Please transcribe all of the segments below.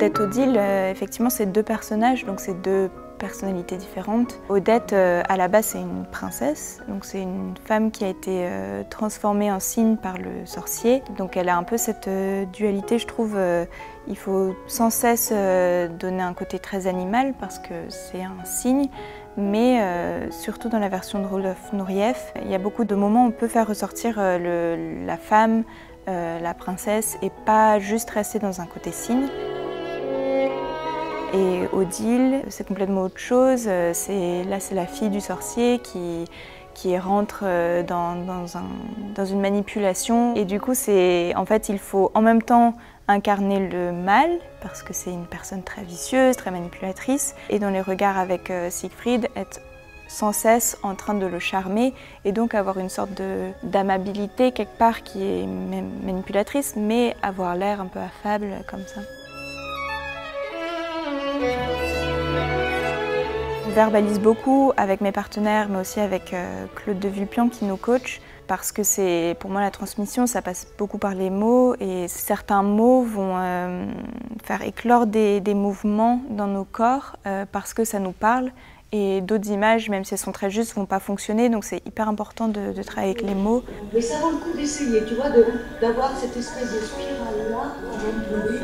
Odette Odile, effectivement, c'est deux personnages, donc c'est deux personnalités différentes. Odette, à la base, c'est une princesse, donc c'est une femme qui a été transformée en cygne par le sorcier. Donc elle a un peu cette dualité, je trouve. Il faut sans cesse donner un côté très animal parce que c'est un cygne, mais surtout dans la version de Rodolphe Nureyev, il y a beaucoup de moments où on peut faire ressortir la femme, la princesse, et pas juste rester dans un côté cygne. Et Odile, c'est complètement autre chose. Là, c'est la fille du sorcier qui rentre dans une manipulation. Et du coup, en fait, il faut en même temps incarner le mal, parce que c'est une personne très vicieuse, très manipulatrice, et dans les regards avec Siegfried, être sans cesse en train de le charmer, et donc avoir une sorte d'amabilité quelque part qui est manipulatrice, mais avoir l'air un peu affable comme ça. On verbalise beaucoup avec mes partenaires, mais aussi avec Claude de Vulpian qui nous coach, parce que pour moi la transmission, ça passe beaucoup par les mots, et certains mots vont faire éclore des mouvements dans nos corps parce que ça nous parle, et d'autres images, même si elles sont très justes, ne vont pas fonctionner, donc c'est hyper important de travailler avec les mots. Mais ça vaut le coup d'essayer, tu vois, d'avoir cette espèce de spirale-là avant de tomber.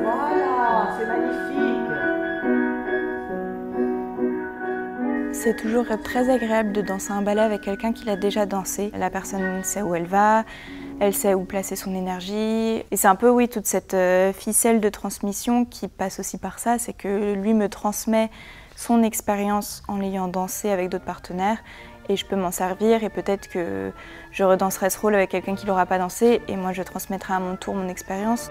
Voilà, c'est magnifique. C'est toujours très agréable de danser un ballet avec quelqu'un qui l'a déjà dansé. La personne sait où elle va, elle sait où placer son énergie. Et c'est un peu, oui, toute cette ficelle de transmission qui passe aussi par ça, c'est que lui me transmet son expérience en l'ayant dansé avec d'autres partenaires, et je peux m'en servir, et peut-être que je redanserai ce rôle avec quelqu'un qui ne l'aura pas dansé, et moi je transmettrai à mon tour mon expérience.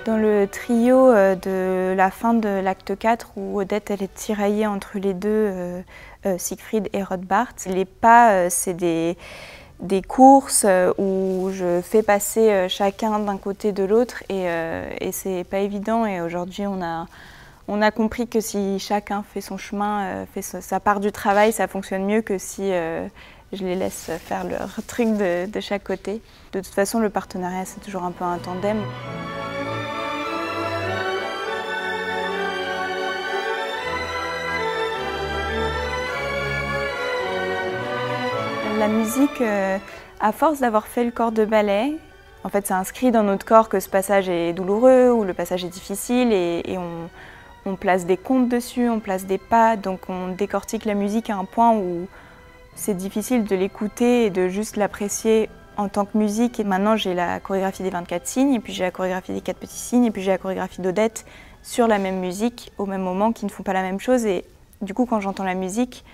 Dans le trio de la fin de l'acte 4, où Odette elle est tiraillée entre les deux, Siegfried et Rodbart, les pas, c'est des courses où je fais passer chacun d'un côté de l'autre, et c'est pas évident, et aujourd'hui on a compris que si chacun fait son chemin, fait sa part du travail, ça fonctionne mieux que si je les laisse faire leur truc de chaque côté. De toute façon, le partenariat, c'est toujours un peu un tandem. La musique, à force d'avoir fait le corps de ballet, en fait, ça inscrit dans notre corps que ce passage est douloureux ou le passage est difficile, et on place des comptes dessus, on place des pas, donc on décortique la musique à un point où c'est difficile de l'écouter et de juste l'apprécier en tant que musique. Et maintenant, j'ai la chorégraphie des 24 signes, et puis j'ai la chorégraphie des 4 petits signes, et puis j'ai la chorégraphie d'Odette sur la même musique, au même moment, qui ne font pas la même chose. Et du coup, quand j'entends la musique,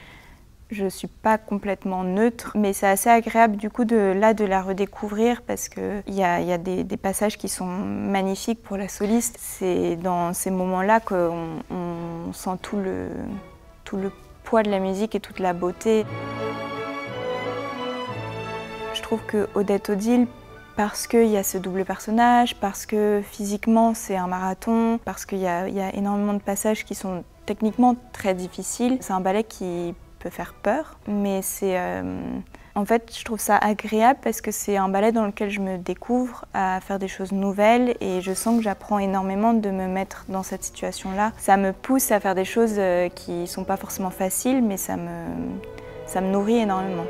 je ne suis pas complètement neutre, mais c'est assez agréable du coup de la redécouvrir, parce qu'il y a des passages qui sont magnifiques pour la soliste. C'est dans ces moments-là qu'on sent tout le poids de la musique et toute la beauté. Je trouve que Odette Odile, parce qu'il y a ce double personnage, parce que physiquement c'est un marathon, parce qu'il y a énormément de passages qui sont techniquement très difficiles, c'est un ballet qui peut faire peur, mais en fait, je trouve ça agréable parce que c'est un ballet dans lequel je me découvre à faire des choses nouvelles, et je sens que j'apprends énormément de me mettre dans cette situation-là. Ça me pousse à faire des choses qui ne sont pas forcément faciles, mais ça me nourrit énormément.